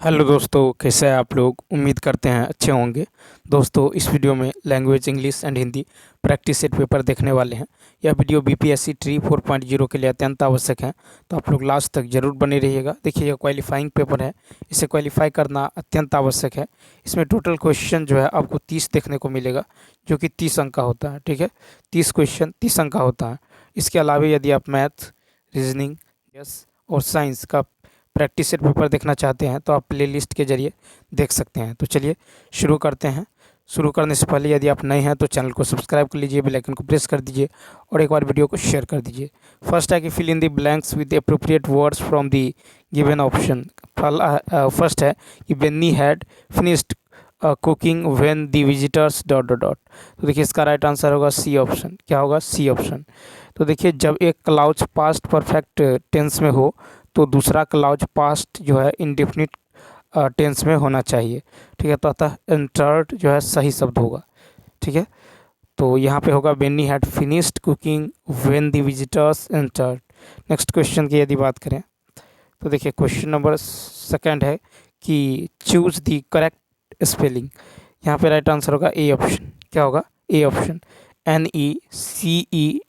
Hello दोस्तों, कैसे हैं आप लोग। उम्मीद करते हैं अच्छे होंगे। दोस्तों, इस वीडियो में language English and Hindi practice set paper देखने वाले हैं। यह वीडियो बीपीएससी ट्री 4.0 के लिए अत्यंत आवश्यक है, तो आप लोग लास्ट तक जरूर बने रहिएगा। देखिए, यह क्वालिफाइंग पेपर है, इसे क्वालिफाई करना अत्यंत आवश्यक है। इसमें टोटल क्वेश्चन जो है आपको 30 देखने को मिलेगा, जो कि 30 अंक का होता है। ठीक है, 30 क्वेश्चन 30 अंक का होता है। इसके अलावा यदि आप मैथ, रीजनिंग, यस और साइंस का प्रैक्टिस सेट पेपर देखना चाहते हैं तो आप प्लेलिस्ट के जरिए देख सकते हैं। तो चलिए शुरू करते हैं। शुरू करने से पहले यदि आप नए हैं तो चैनल को सब्सक्राइब कर लीजिए, बेल आइकन को प्रेस कर दीजिए और एक बार वीडियो को शेयर कर दीजिए। फर्स्ट है कि fill in the blanks with appropriate words from the given option. First है कि Benny had finished cooking when the visitors dot dot dot. तो देखिए, इसका राइट आंसर होगा सी ऑप्शन। क्या होगा? C option. तो देखिए, जब एक क्लाउज पास्ट परफेक्ट टेंस में हो तो दूसरा क्लाउज पास्ट जो है इंडेफिनिट टेंस में होना चाहिए। ठीक है, तो अतः एंटर्ड जो है सही शब्द होगा। ठीक है, तो यहाँ पे होगा Benny had finished cooking when the visitors entered. Next question की यदि बात करें तो देखिए, क्वेश्चन नंबर सेकंड है कि चूज द करेक्ट स्पेलिंग। यहाँ पे राइट आंसर होगा ए ऑप्शन। क्या होगा? A option. NECENECESSARY।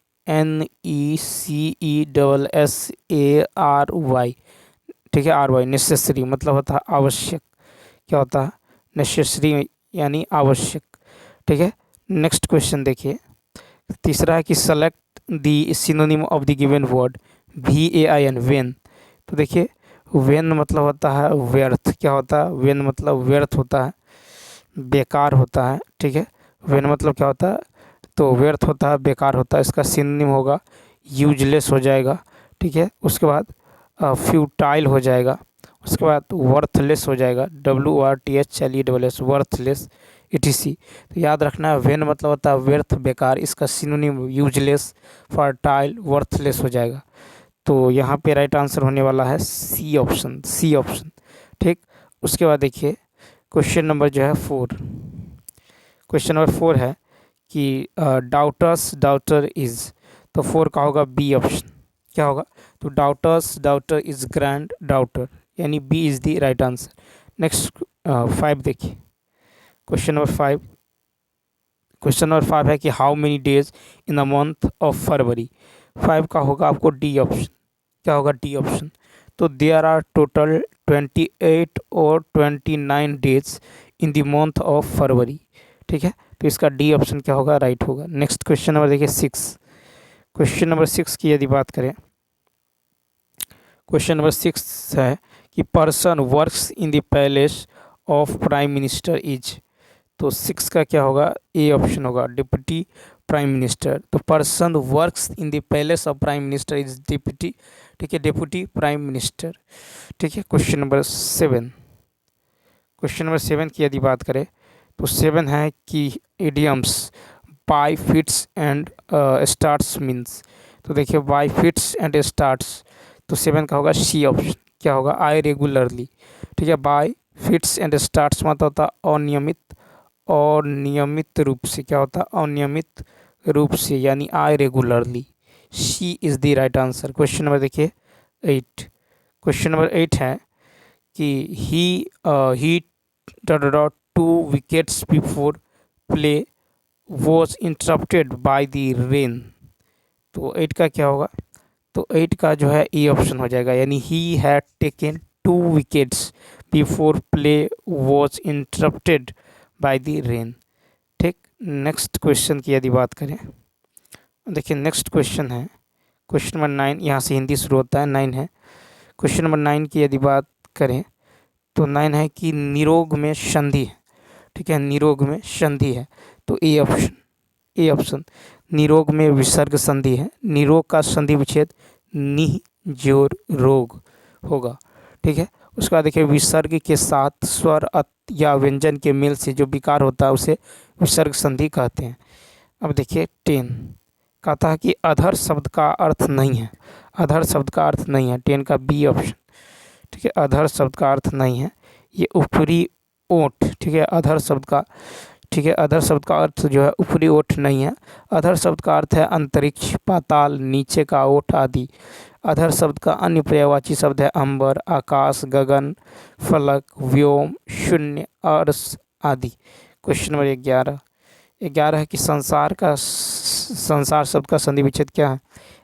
ठीक है, RY नेसेसरी मतलब होता है आवश्यक। क्या होता है? नेसेसरी यानी आवश्यक। ठीक है, नेक्स्ट क्वेश्चन देखिए। तीसरा है कि select the synonym of the given word. VAIN when. तो देखिए, वेन मतलब होता है व्यर्थ। क्या होता है? वेन मतलब व्यर्थ होता है, बेकार होता है। ठीक है, वेन मतलब क्या होता है? तो व्यर्थ होता है, बेकार होता है। इसका सिनोनिम होगा यूजलेस हो जाएगा। ठीक है, उसके बाद फ्यूटाइल हो जाएगा। उसके बाद वर्थलेस हो जाएगा, WRTHLESS वर्थलेस ETC। तो याद रखना है, वेन मतलब होता है व्यर्थ, बेकार। इसका सिनोनिम यूजलेस, फर्टाइल, वर्थलेस हो जाएगा। तो यहाँ पे राइट आंसर होने वाला है सी ऑप्शन। C option. ठीक, उसके बाद देखिए क्वेश्चन नंबर जो है 4। क्वेश्चन नंबर 4 है कि डाउटर्स डाउटर इज। तो 4 का होगा बी ऑप्शन। क्या होगा? तो daughters daughter is grand daughter, यानी B is the right answer. Next 5 देखिए। Question number 5। क्वेश्चन नंबर 5 है कि how many days in the month of February. 5 का होगा आपको डी ऑप्शन। क्या होगा? D option. तो देयर आर टोटल 28 और 29 days in the month of February. ठीक है, तो इसका डी ऑप्शन क्या होगा? राइट होगा। नेक्स्ट क्वेश्चन नंबर देखिए 6। क्वेश्चन नंबर 6 की यदि बात करें, क्वेश्चन नंबर 6 है कि person works in the palace of prime minister is. तो 6 का क्या होगा? ए ऑप्शन होगा, डिप्टी प्राइम मिनिस्टर। तो person works in the palace of prime minister is deputy. ठीक है, डिप्टी प्राइम मिनिस्टर। ठीक है, क्वेश्चन नंबर 7। क्वेश्चन नंबर 7 की यदि बात करें तो 7 है कि idioms bye fits and starts means. तो देखिए, बाय फिट्स एंड स्टार्ट्स, तो 7 का होगा सी ऑप्शन। क्या होगा? I regularly. ठीक है, बाय फिट्स एंड स्टार्ट्स मतलब होता है अनियमित, और नियमित रूप से। क्या होता है? अनियमित रूप से, यानी irregularly. C is the right answer. Question number देखिए 8। क्वेश्चन नंबर 8 है कि he dot dot 2 wickets before play was interrupted by the rain. तो 8 का क्या होगा? तो 8 का जो है ए ऑप्शन हो जाएगा, यानी he had taken 2 wickets before play was interrupted by the rain. ठीक, नेक्स्ट क्वेश्चन की यदि बात करें, देखिए नेक्स्ट क्वेश्चन है क्वेश्चन नंबर 9। यहाँ से हिंदी शुरू होता है, 9 है। क्वेश्चन नंबर 9 की यदि बात करें तो 9 है कि निरोग में संधि है। ठीक है, निरोग में संधि है। तो ए ऑप्शन। A option. निरोग में विसर्ग संधि है। निरोग का संधि विच्छेद नि जोर रोग होगा। ठीक है, उसके बाद देखिए, विसर्ग के साथ स्वर या व्यंजन के मेल से जो विकार होता है उसे विसर्ग संधि कहते हैं। अब देखिए 10 कहता है कि अधर शब्द का अर्थ नहीं है। अधर शब्द का अर्थ नहीं है, 10 का बी ऑप्शन। ठीक है, अधर शब्द का अर्थ नहीं है, ये ऊपरी ओंठ। ठीक है, अधर शब्द का ठीक है। अधर शब्द का अर्थ जो है ऊपरी ओठ नहीं है, अधर शब्द का अर्थ है अंतरिक्ष, पाताल, नीचे का ओठ आदि। अधर शब्द का अन्य पर्यायवाची शब्द है अंबर, आकाश, गगन, फलक, व्योम, शून्य, अर्श आदि। क्वेश्चन नंबर 11 है कि संसार शब्द का संधि विच्छेद क्या है?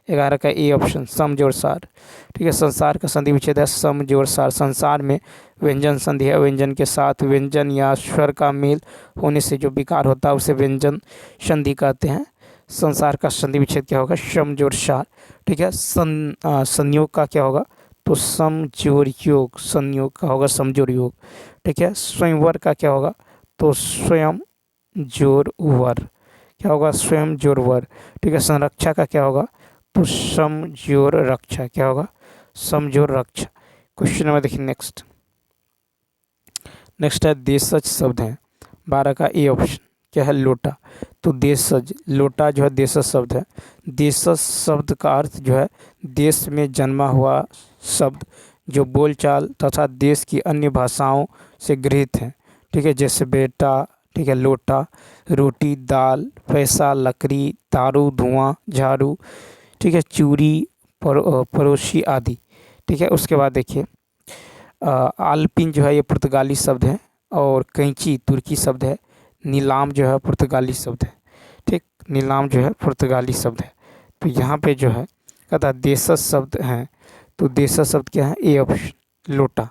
11 का ए ऑप्शन सम जोड़ सार। ठीक है, संसार का संधि विच्छेद है सम जोड़ सार। संसार में व्यंजन संधि है, व्यंजन के साथ व्यंजन या स्वर का मेल होने से जो विकार होता है उसे व्यंजन संधि कहते हैं। संसार का संधि विच्छेद क्या होगा? सम जोड़ सार। ठीक है, संयोग का क्या होगा? तो सम जोड़ योग, संयोग का होगा समजोड़ योग। ठीक है, स्वयंवर का क्या होगा? तो स्वयं जोड़ वर, क्या होगा? स्वयं जोड़ वर। ठीक है, संरक्षा का क्या होगा? तो सम जोड़ रक्षा, क्या होगा? समजोड़ रक्षा। क्वेश्चन नंबर देखिए नेक्स्ट है देशज शब्द है। 12 का ए ऑप्शन क्या है? लोटा। तो देशज, लोटा जो है देशज शब्द है। देशज शब्द का अर्थ जो है देश में जन्मा हुआ शब्द जो बोलचाल तथा देश की अन्य भाषाओं से गृहीत है। ठीक है, जैसे बेटा, ठीक है, लोटा, रोटी, दाल, पैसा, लकड़ी, दारू, धुआं, झाड़ू, ठीक है, चूड़ी, पड़ोसी आदि। ठीक है, उसके बाद देखिए आलपिन जो है ये पुर्तगाली शब्द है, और कैंची तुर्की शब्द है। नीलाम जो है पुर्तगाली शब्द है। ठीक, नीलाम जो है पुर्तगाली शब्द है। तो यहाँ पे जो है कहता देशज शब्द हैं, तो देशज शब्द क्या है? ए ऑप्शन लोटा,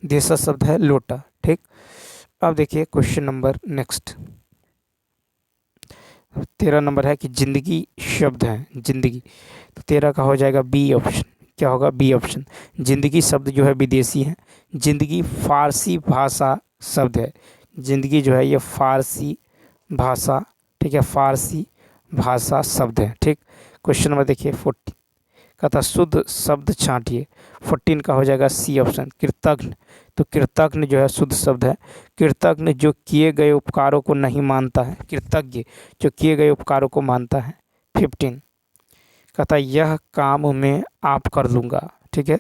देशज शब्द है लोटा। ठीक, अब देखिए क्वेश्चन नंबर नेक्स्ट 13 नंबर है कि जिंदगी शब्द है, जिंदगी। तो 13 का हो जाएगा बी ऑप्शन, क्या होगा? B option. जिंदगी शब्द जो है विदेशी है, जिंदगी फारसी भाषा शब्द है। जिंदगी जो है ये फारसी भाषा, ठीक है, फारसी भाषा शब्द है। ठीक, क्वेश्चन नंबर देखिए 14 कहता शुद्ध शब्द छांटिए। 14 का हो जाएगा सी ऑप्शन कृतज्ञ। तो कृतज्ञ जो है शुद्ध शब्द है। कृतज्ञ जो किए गए उपकारों को नहीं मानता है, कृतज्ञ जो किए गए उपकारों को मानता है। 15 कहता यह काम मैं आप कर लूँगा। ठीक है,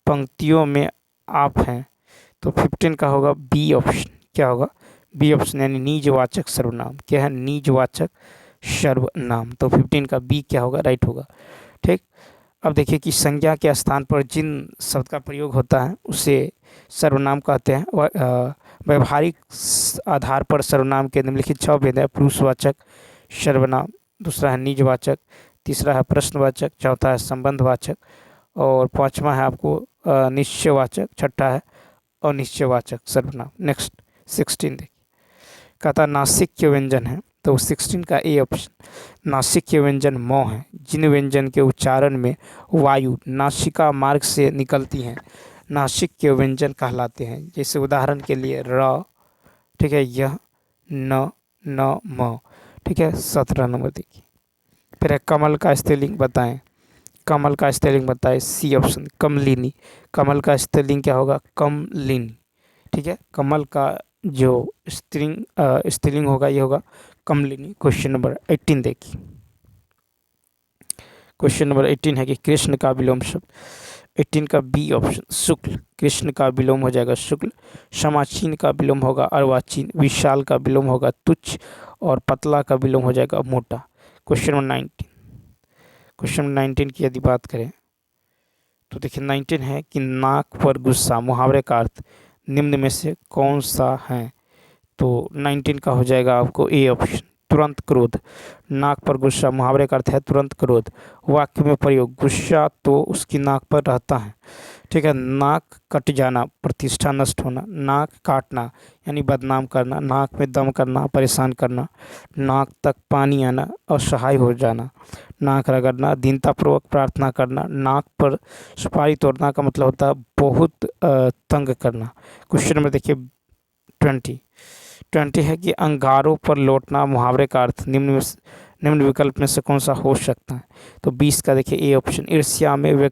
पंक्तियों में आप हैं। तो 15 का होगा बी ऑप्शन, क्या होगा? बी ऑप्शन, यानी निजवाचक सर्वनाम। क्या है? निजवाचक सर्वनाम। तो 15 का बी क्या होगा? राइट होगा। ठीक, अब देखिए कि संज्ञा के स्थान पर जिन शब्द का प्रयोग होता है उसे सर्वनाम कहते हैं। व्यवहारिक आधार पर सर्वनाम के निम्नलिखित 6 भेद है। पुरुषवाचक सर्वनाम, दूसरा है निजवाचक, तीसरा है प्रश्नवाचक, चौथा है संबंधवाचक, और पांचवा है आपको निश्चयवाचक, छठा है अनिश्चयवाचक सर्वनाम। नेक्स्ट 16 देखिए, कहता नासिक्य व्यंजन है। तो 16 का ए ऑप्शन नासिक्य व्यंजन मौ है। जिन व्यंजन के उच्चारण में वायु नासिका मार्ग से निकलती हैं नासिक्य व्यंजन कहलाते हैं। जैसे उदाहरण के लिए र, ठीक है, यह, न, म। ठीक है, 17 नंबर देखिए। फिर है कमल का स्पेलिंग बताएं। कमल का स्पेलिंग बताएं, सी ऑप्शन कमलिनी। कमल का स्पेलिंग क्या होगा? कमलिनी। ठीक है, कमल का जो स्त्रीलिंग होगा ये होगा कमलिनी। क्वेश्चन नंबर 18 देखिए। क्वेश्चन नंबर 18 है कि कृष्ण का विलोम शब्द। 18 का बी ऑप्शन शुक्ल। कृष्ण का विलोम हो जाएगा शुक्ल। समाचीन का विलोम होगा अर्वाचीन। विशाल का विलोम होगा तुच्छ, और पतला का विलोम हो जाएगा मोटा। Question number 19। क्वेश्चन नंबर 19 की यदि बात करें तो देखिए 19 है कि नाक पर गुस्सा मुहावरे का अर्थ निम्न में से कौन सा है? तो 19 का हो जाएगा आपको ए ऑप्शन तुरंत क्रोध। नाक पर गुस्सा मुहावरे का अर्थ है तुरंत क्रोध। वाक्य में प्रयोग गुस्सा तो उसकी नाक पर रहता है। ठीक है, नाक कट जाना प्रतिष्ठा नष्ट होना। नाक काटना यानी बदनाम करना। नाक में दम करना परेशान करना। नाक तक पानी आना असहाय हो जाना। नाक रगड़ना दीनतापूर्वक प्रार्थना करना। नाक पर सुपारी तोड़ना का मतलब होता है बहुत तंग करना। क्वेश्चन नंबर देखिए 20 है कि अंगारों पर लौटना मुहावरे का अर्थ निम्न विकल्प में से कौन सा हो सकता है? तो 20 का देखिए ए ऑप्शन ईर्ष्या में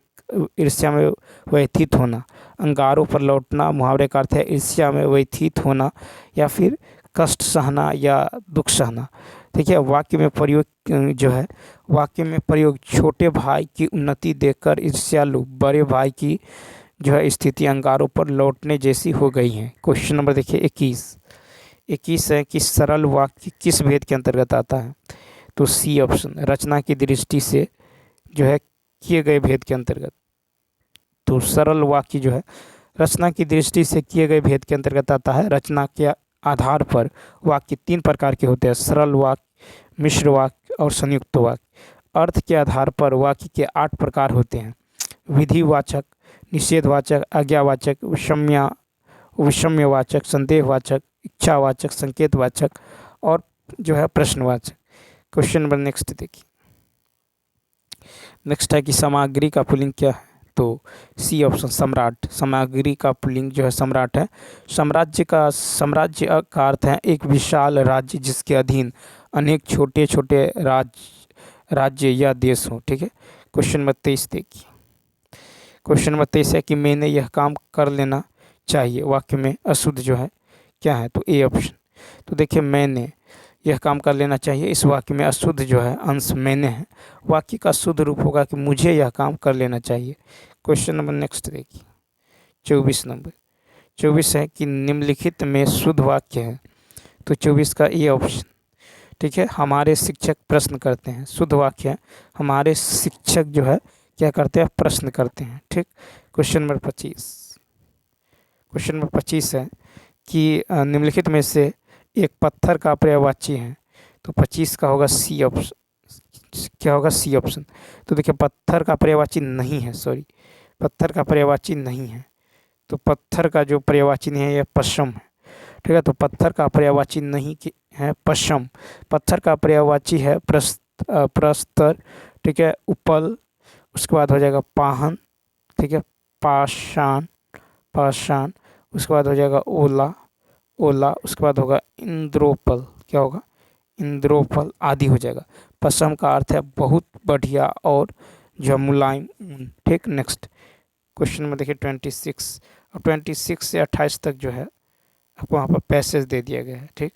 व्यथित होना। अंगारों पर लौटना मुहावरे का अर्थ है ईर्ष्या में व्यथित होना या फिर कष्ट सहना या दुख सहना। ठीक है, वाक्य में प्रयोग छोटे भाई की उन्नति देखकर ईर्ष्यालु बड़े भाई की जो है स्थिति अंगारों पर लौटने जैसी हो गई है। क्वेश्चन नंबर देखिए 21 21 है कि सरल वाक्य किस भेद के अंतर्गत आता है, तो सी ऑप्शन, रचना की दृष्टि से जो है किए गए भेद के अंतर्गत। तो सरल वाक्य जो है रचना की दृष्टि से किए गए भेद के अंतर्गत आता है। रचना के आधार पर वाक्य 3 प्रकार के होते हैं, सरल वाक्य, मिश्र वाक्य और संयुक्त वाक्य। अर्थ के आधार पर वाक्य के 8 प्रकार होते हैं, विधिवाचक, निषेधवाचक, आज्ञावाचक, विषम्यवाचक, संदेहवाचक, इच्छावाचक, संकेतवाचक और जो है प्रश्नवाचक। क्वेश्चन नंबर नेक्स्ट देखिए। नेक्स्ट है कि सामग्री का पुल्लिंग क्या है, तो सी ऑप्शन, सम्राट। सामग्री का पुल्लिंग जो है सम्राट है। साम्राज्य का अर्थ है एक विशाल राज्य जिसके अधीन अनेक छोटे छोटे राज्य या देश हो। ठीक है। क्वेश्चन नंबर 23 देखिए। क्वेश्चन नंबर 23 है कि मैंने यह काम कर लेना चाहिए, वाक्य में अशुद्ध जो है क्या है, तो ए ऑप्शन। तो देखिए मैंने यह काम कर लेना चाहिए, इस वाक्य में अशुद्ध जो है अंश मैंने है। वाक्य का शुद्ध रूप होगा कि मुझे यह काम कर लेना चाहिए। क्वेश्चन नंबर नेक्स्ट देखिए 24 नंबर। 24 है कि निम्नलिखित में शुद्ध वाक्य है, तो 24 का ए ऑप्शन। ठीक है। हमारे शिक्षक प्रश्न करते हैं, शुद्ध वाक्य है, हमारे शिक्षक जो है क्या करते हैं, प्रश्न करते हैं। ठीक। Question number 25। क्वेश्चन नंबर 25 है कि निम्नलिखित में से एक पत्थर का पर्यायवाची है, तो 25 का होगा सी ऑप्शन। क्या होगा, सी ऑप्शन। तो देखिए पत्थर का पर्यायवाची नहीं है, सॉरी, पत्थर का पर्यायवाची नहीं है, तो पत्थर का जो पर्यायवाची नहीं है यह पश्चिम है। ठीक है। तो पत्थर का पर्यायवाची नहीं है पश्चिम, पत्थर का पर्यायवाची है प्रस्तर। ठीक है। उपल, उसके बाद हो जाएगा पाहन। ठीक है। पाषाण, पाषाण, उसके बाद हो जाएगा ओला, ओला, उसके बाद होगा इंद्रोपल। क्या होगा, इंद्रोपल आदि हो जाएगा। पश्चिम का अर्थ है बहुत बढ़िया और जो मुलायम ऊन। ठीक। नेक्स्ट क्वेश्चन में देखिए 26, और 26 से 28 तक जो है आपको वहाँ पर पैसेज दे दिया गया है। ठीक।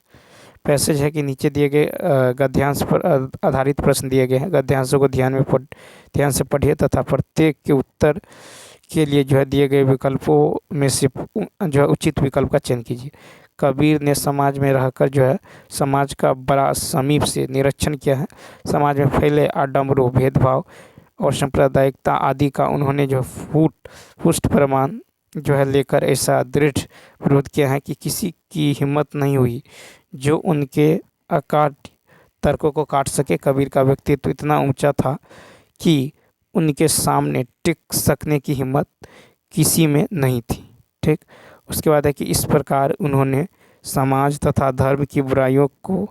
पैसेज है कि नीचे दिए गए गद्यांश पर आधारित प्रश्न दिए गए हैं, गद्यांशों को ध्यान से पढ़िए तथा प्रत्येक के उत्तर के लिए जो है दिए गए विकल्पों में से जो है उचित विकल्प का चयन कीजिए। कबीर ने समाज में रहकर जो है समाज का बड़ा समीप से निरीक्षण किया है। समाज में फैले आडंबरों, भेदभाव और सांप्रदायिकता आदि का उन्होंने जो पुष्ट प्रमाण जो है लेकर ऐसा दृढ़ विरोध किया है कि किसी की हिम्मत नहीं हुई जो उनके अकाट तर्कों को काट सके। कबीर का व्यक्तित्व इतना ऊंचा था कि उनके सामने टिक सकने की हिम्मत किसी में नहीं थी। ठीक। उसके बाद है कि इस प्रकार उन्होंने समाज तथा धर्म की बुराइयों को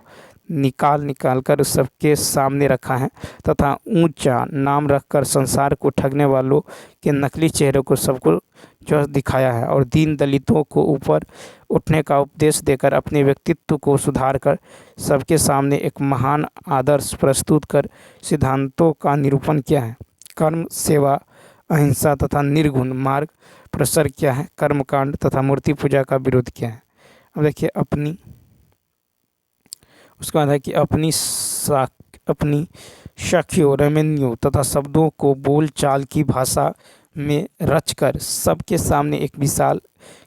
निकाल कर सबके सामने रखा है तथा ऊंचा नाम रखकर संसार को ठगने वालों के नकली चेहरों को सबको जो दिखाया है, और दीन दलितों को ऊपर उठने का उपदेश देकर अपने व्यक्तित्व को सुधार कर सबके सामने एक महान आदर्श प्रस्तुत कर सिद्धांतों का निरूपण किया है। कर्म, सेवा, अहिंसा तथा निर्गुण मार्ग प्रसर किया है। कर्मकांड तथा मूर्ति पूजा का विरोध किया है। अब देखिए अपनी, उसके बाद है कि अपनी साखियों, रेमेनियों तथा शब्दों को बोल चाल की भाषा में रचकर सबके सामने एक विशाल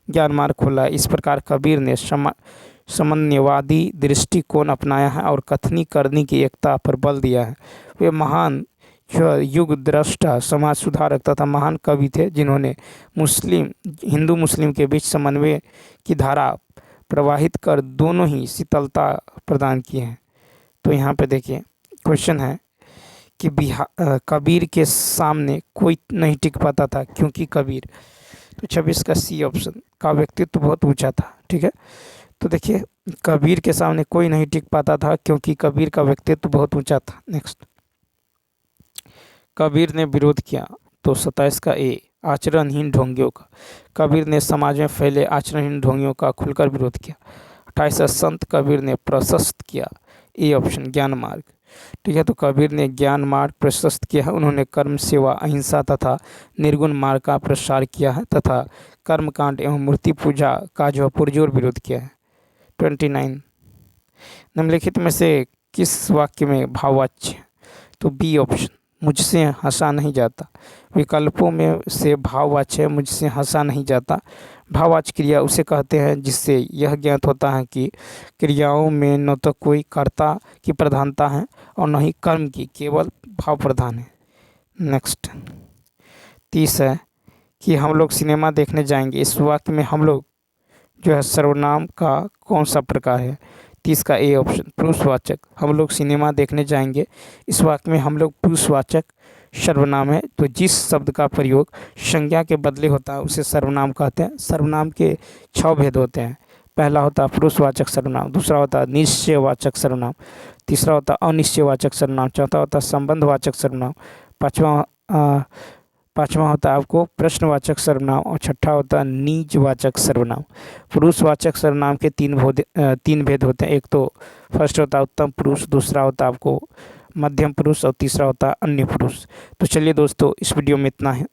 ज्ञान मार्ग खोला। इस प्रकार कबीर ने सामान्यवादी दृष्टिकोण अपनाया है और कथनी करनी की एकता पर बल दिया है। वे महान युग दृष्टा, समाज सुधारक तथा महान कवि थे जिन्होंने हिंदू मुस्लिम के बीच समन्वय की धारा प्रवाहित कर दोनों ही शीतलता प्रदान की है। तो यहाँ पे देखिए क्वेश्चन है कि कबीर के सामने कोई नहीं टिक पाता था क्योंकि कबीर, तो 26 का सी ऑप्शन, का व्यक्तित्व बहुत ऊंचा था। ठीक है। तो देखिए कबीर के सामने कोई नहीं टिक पाता था क्योंकि कबीर का व्यक्तित्व बहुत ऊंचा था। नेक्स्ट, कबीर ने विरोध किया, तो 27 का ए, आचरणहीन ढोंगियों का। कबीर ने समाज में फैले आचरणहीन ढोंगियों का खुलकर विरोध किया। 28 संत कबीर ने प्रशस्त किया, ए ऑप्शन, ज्ञान मार्ग। ठीक है। तो कबीर ने ज्ञान मार्ग प्रशस्त किया है। उन्होंने कर्म, सेवा, अहिंसा तथा निर्गुण मार्ग का प्रसार किया है तथा कर्मकांड एवं मूर्ति पूजा का जो पुरजोर विरोध किया है। 29, निम्नलिखित में से किस वाक्य में भाववाच्य, तो बी ऑप्शन, मुझसे हंसा नहीं जाता। विकल्पों में से भाववाच्य है मुझसे हंसा नहीं जाता। भाववाच्य क्रिया उसे कहते हैं जिससे यह ज्ञात होता है कि क्रियाओं में न तो कोई कर्ता की प्रधानता है और न ही कर्म की, केवल भाव प्रधान है। नेक्स्ट 30 है कि हम लोग सिनेमा देखने जाएंगे। इस वाक्य में हम लोग जो है सर्वनाम का कौन सा प्रकार है? 30 का ए ऑप्शन पुरुषवाचक। हम लोग सिनेमा देखने जाएंगे, इस वाक्य में हम लोग पुरुषवाचक सर्वनाम है। तो जिस शब्द का प्रयोग संज्ञा के बदले होता है उसे सर्वनाम कहते हैं। सर्वनाम के 6 भेद होते हैं। पहला होता है पुरुषवाचक सर्वनाम, दूसरा होता है निश्चयवाचक सर्वनाम, तीसरा होता है अनिश्चयवाचक सर्वनाम, चौथा होता है संबंधवाचक सर्वनाम, पांचवा होता है आपको प्रश्नवाचक सर्वनाम और छठा होता है निजवाचक सर्वनाम। पुरुषवाचक सर्वनाम के 3 भेद होते हैं। एक तो फर्स्ट होता है उत्तम पुरुष, दूसरा होता है आपको मध्यम पुरुष और तीसरा होता है अन्य पुरुष। तो चलिए दोस्तों, इस वीडियो में इतना ही।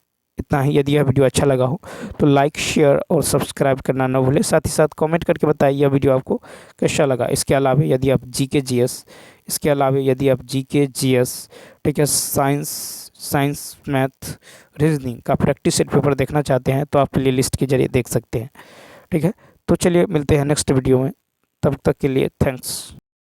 यदि यह वीडियो अच्छा लगा हो तो लाइक, शेयर और सब्सक्राइब करना न भूलें। साथ ही साथ कमेंट करके बताइए यह वीडियो आपको कैसा लगा। इसके अलावा यदि आप जीके जीएस ठीक है, साइंस मैथ रीजनिंग का प्रैक्टिस सेट पेपर देखना चाहते हैं तो आप प्ले लिस्ट के जरिए देख सकते हैं। ठीक है, तो चलिए मिलते हैं नेक्स्ट वीडियो में। तब तक के लिए थैंक्स।